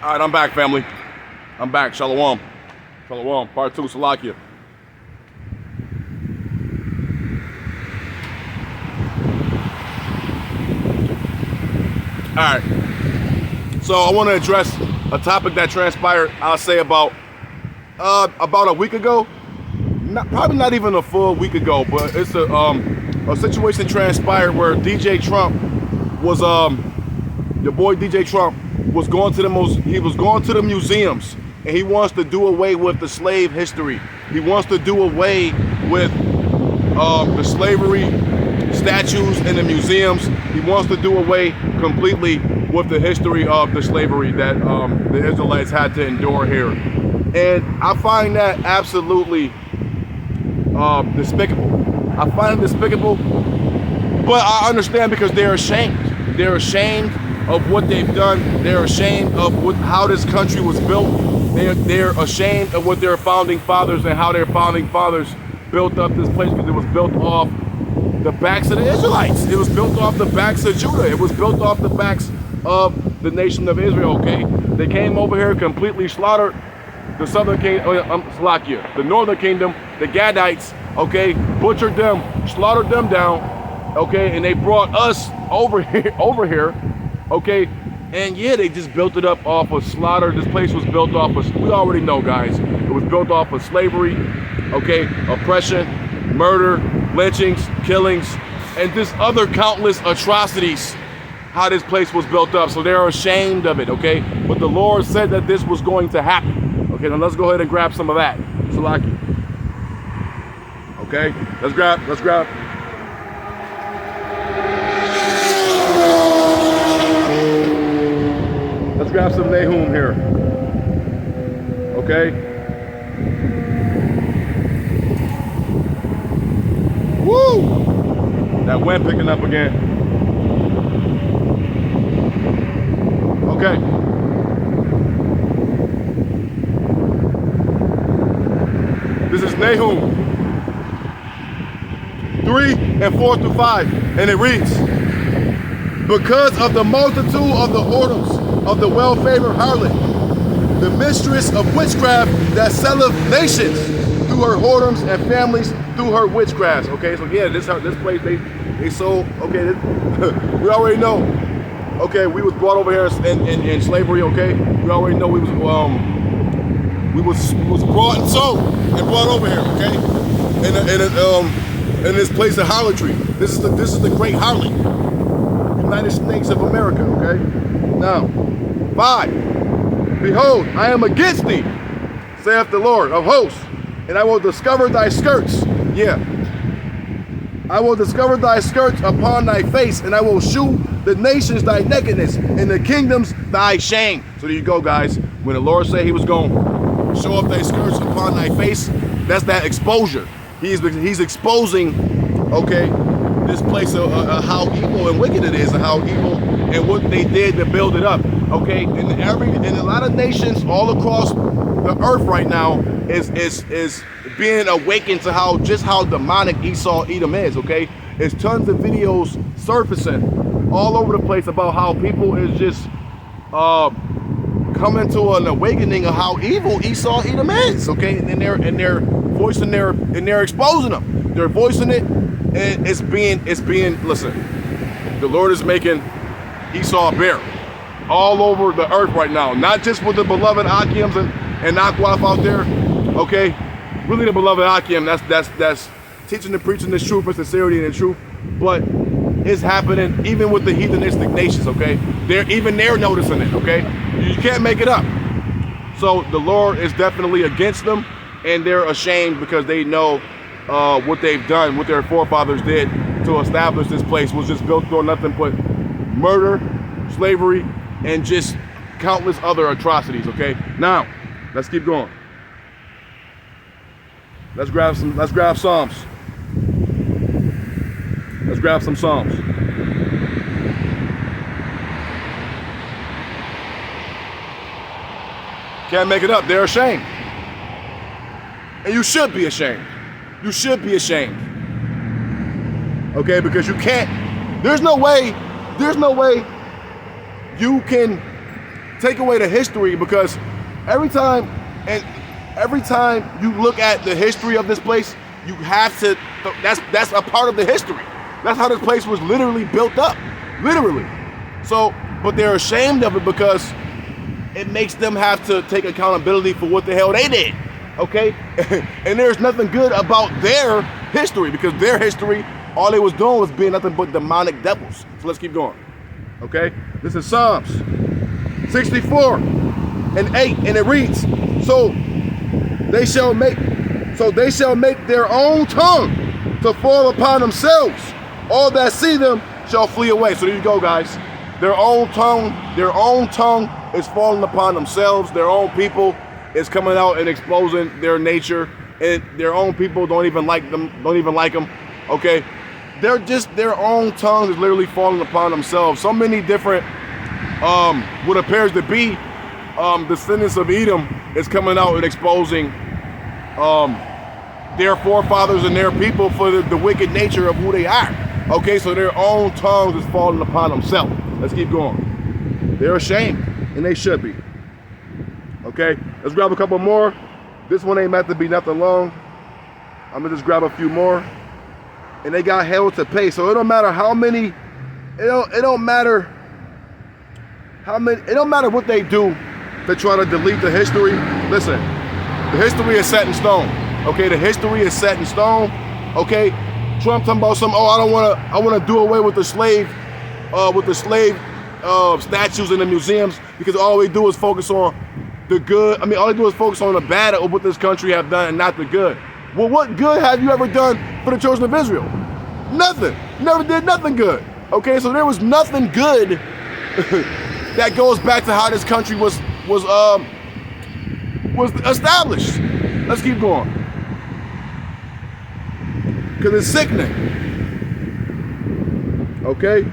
All right, I'm back, family. I'm back. Shalom. Shalom. Part 2, Salakia. All right. So I want to address a topic that transpired, I'll say about a week ago. Probably not even a full week ago, but it's a situation transpired where DJ Trump was your boy DJ Trump was going to the museums, and he wants to do away with the slave history. He wants to do away with the slavery statues in the museums. He wants to do away completely with the history of the slavery that the Israelites had to endure here. And I find that absolutely despicable. I find it despicable, but I understand because they're ashamed. They're ashamed of what they've done. They're ashamed of how this country was built. They're ashamed of what their founding fathers and how their founding fathers built up this place, because it was built off the backs of the Israelites. It was built off the backs of Judah. It was built off the backs of the nation of Israel, okay? They came over here, completely slaughtered the southern kingdom, the northern kingdom, the Gadites, okay? Butchered them, slaughtered them down, okay? And they brought us over here, okay? And yeah, they just built it up off of slaughter. This place was built off of, we already know, guys, it was built off of slavery, okay? Oppression, murder, lynchings, killings, and just other countless atrocities, how this place was built up. So they're ashamed of it, okay? But the Lord said that this was going to happen. Okay, now let's go ahead and grab some of that. Salaki. Okay, let's grab. Let's grab some Nahum here. Okay. Woo! That wind picking up again. Okay. This is Nahum 3 and 4 through 5, and it reads, because of the multitude of the whoredoms of the well-favored harlot, the mistress of witchcraft that selleth nations through her whoredoms and families through her witchcrafts. Okay, so yeah, this place they sold. Okay, we already know. Okay, we was brought over here in slavery. Okay, we already know we was brought and sold and brought over here. Okay, in this place of harlotry. This is the great harlot, United States of America. Okay, now 5. Behold, I am against thee, saith the Lord of hosts, and I will discover thy skirts. Yeah. I will discover thy skirts upon thy face, and I will shew the nations thy nakedness, and the kingdoms thy shame. So there you go, guys. When the Lord said he was going to show up thy skirts upon thy face, that's that exposure. He's exposing, okay, this place of how evil and wicked it is, and how evil and what they did to build it up. Okay, and a lot of nations all across the earth right now is being awakened to how demonic Esau Edom is. Okay, there's tons of videos surfacing all over the place about how people is just coming to an awakening of how evil Esau Edom is. Okay, and they're voicing they're exposing them. They're voicing it, and it's being listen. The Lord is making Esau bare all over the earth right now, not just with the beloved Akims and Akwaf out there, okay? Really the beloved Akim, that's teaching and preaching this truth for sincerity and the truth, but it's happening even with the heathenistic nations, okay? They're noticing it, okay? You can't make it up. So the Lord is definitely against them, and they're ashamed because they know what they've done, what their forefathers did to establish this place was just built on nothing but murder, slavery, and just countless other atrocities. Okay, now let's keep going. Let's grab Psalms. Let's grab some Psalms. Can't make it up. They're ashamed, and you should be ashamed. You should be ashamed. Okay, because you can't. There's no way you can take away the history, because every time you look at the history of this place, you have to, that's a part of the history. That's how this place was literally built up, literally. So, but they're ashamed of it because it makes them have to take accountability for what the hell they did, okay? And there's nothing good about their history, because their history, all they was doing was being nothing but demonic devils. So let's keep going, okay? This is Psalms 64:8, and it reads, So they shall make their own tongue to fall upon themselves. All that see them shall flee away. So there you go, guys. Their own tongue is falling upon themselves. Their own people is coming out and exposing their nature, and their own people don't even like them. Okay, they're just, their own tongue is literally falling upon themselves. So many different, what appears to be descendants of Edom is coming out and exposing their forefathers and their people for the wicked nature of who they are. Okay, so their own tongues is falling upon themselves. Let's keep going. They're ashamed, and they should be. Okay, let's grab a couple more. This one ain't meant to be nothing long. I'm gonna just grab a few more. And they got hell to pay. So it don't matter how many, it don't matter how many, it don't matter what they do to try to delete the history. Listen, the history is set in stone. Okay, the history is set in stone. Okay, Trump talking about some, I wanna do away with the slave statues in the museums, because all we do is focus on the good. I mean, all they do is focus on the bad of what this country have done and not the good. Well, what good have you ever done for the children of Israel? Nothing. Never did nothing good. Okay, so there was nothing good that goes back to how this country was established. Let's keep going, because it's sickening. Okay,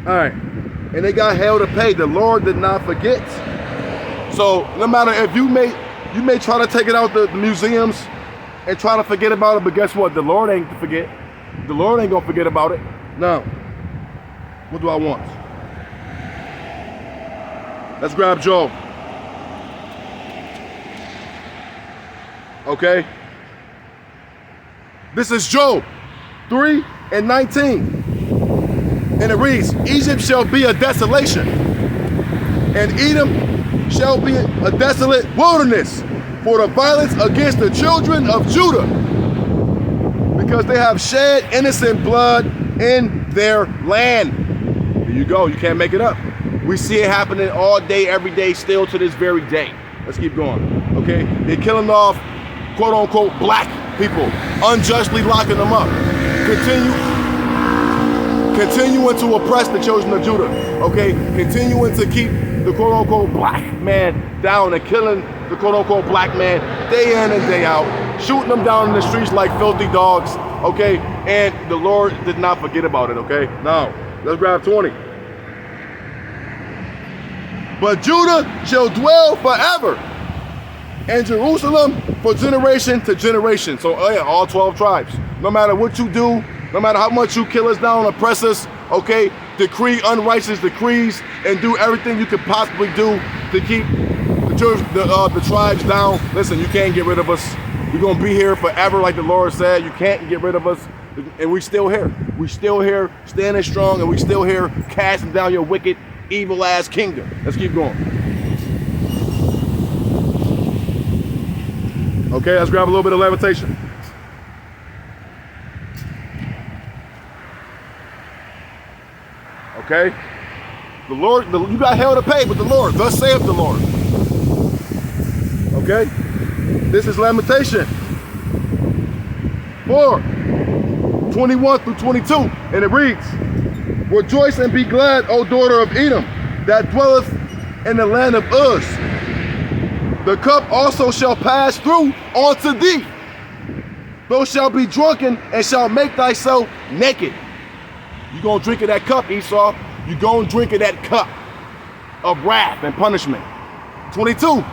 all right, and they got hell to pay. The Lord did not forget. So no matter if you may try to take it out the museums and try to forget about it, but guess what? The Lord ain't to forget. The Lord ain't gonna forget about it. Now, what do I want? Let's grab Job. Okay? This is Job 3:19. And it reads, Egypt shall be a desolation, and Edom shall be a desolate wilderness for the violence against the children of Judah, because they have shed innocent blood in their land. There you go, you can't make it up. We see it happening all day, every day, still to this very day. Let's keep going, okay? They're killing off, quote unquote, black people, unjustly locking them up. Continuing to oppress the children of Judah, okay? Continuing to keep the quote unquote black man down and killing the quote unquote black man day in and day out, shooting them down in the streets like filthy dogs, okay? And the Lord did not forget about it, okay? Now, let's grab 20. But Judah shall dwell forever, and Jerusalem for generation to generation. So yeah, all 12 tribes. No matter what you do, no matter how much you kill us down, oppress us, okay, decree unrighteous decrees, and do everything you could possibly do to keep the tribes down. Listen, you can't get rid of us. We're gonna be here forever, like the Lord said. You can't get rid of us, and we still here. We still here, standing strong, and we still here, casting down your wicked, evil ass kingdom. Let's keep going. Okay, let's grab a little bit of levitation. Okay, the Lord, you got hell to pay, but the Lord, thus saith the Lord. Okay, this is Lamentation 4:21-22, and it reads, Rejoice and be glad, O daughter of Edom, that dwelleth in the land of Uz. The cup also shall pass through unto thee. Thou shalt be drunken and shalt make thyself naked. You gonna drink of that cup, Esau. You gonna drink of that cup of wrath and punishment. 22.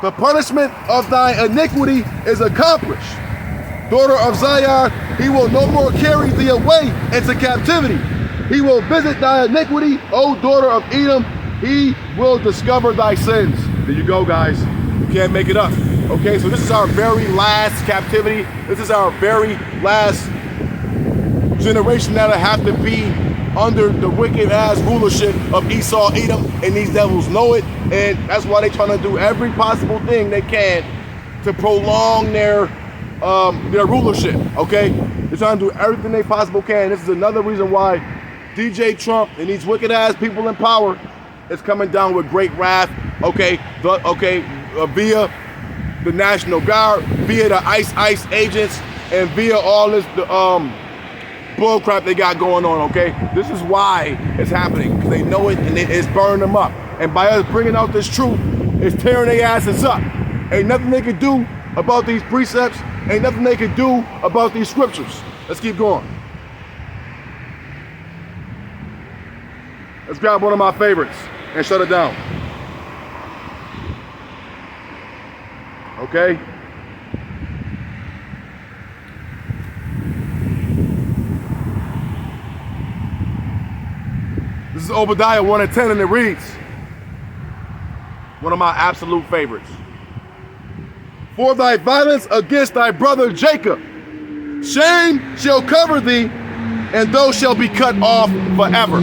The punishment of thy iniquity is accomplished. Daughter of Zion, he will no more carry thee away into captivity. He will visit thy iniquity, O daughter of Edom, he will discover thy sins. There you go, guys. You can't make it up. Okay, so this is our very last captivity. This is our very last generation that'll have to be under the wicked ass rulership of Esau, Edom, and these devils know it, and that's why they're trying to do every possible thing they can to prolong their rulership. Okay, they're trying to do everything they possibly can. This is another reason why DJ Trump and these wicked ass people in power is coming down with great wrath. Okay, via the National Guard, via the ICE agents, and via all this bull crap they got going on. Okay, this is why it's happening, because they know it and it's burning them up. And by us bringing out this truth, it's tearing their asses up. Ain't nothing they can do about these precepts. Ain't nothing they can do about these scriptures. Let's keep going. Let's grab one of my favorites and shut it down. Okay? This is Obadiah 1:10, and it reads, one of my absolute favorites. For thy violence against thy brother Jacob, shame shall cover thee, and thou shalt be cut off forever.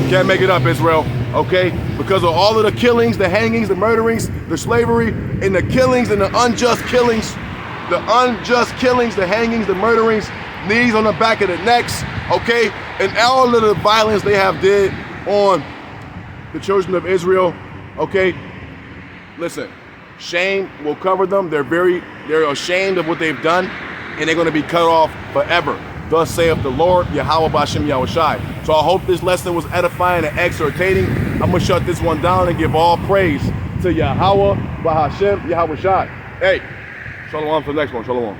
Can't make it up, Israel, okay? Because of all of the killings, the hangings, the murderings, the slavery, and the killings and the unjust killings, the hangings, the murderings, knees on the back of the necks, okay? And all of the violence they have did on the children of Israel, okay? Listen, shame will cover them. They're ashamed of what they've done, and they're going to be cut off forever. Thus saith the Lord, Yahweh B'Shem Yahushai. So I hope this lesson was edifying and exhortating. I'm going to shut this one down and give all praise to Yahweh B'Shem Yahushai. Hey, shalom for the next one. Shalom.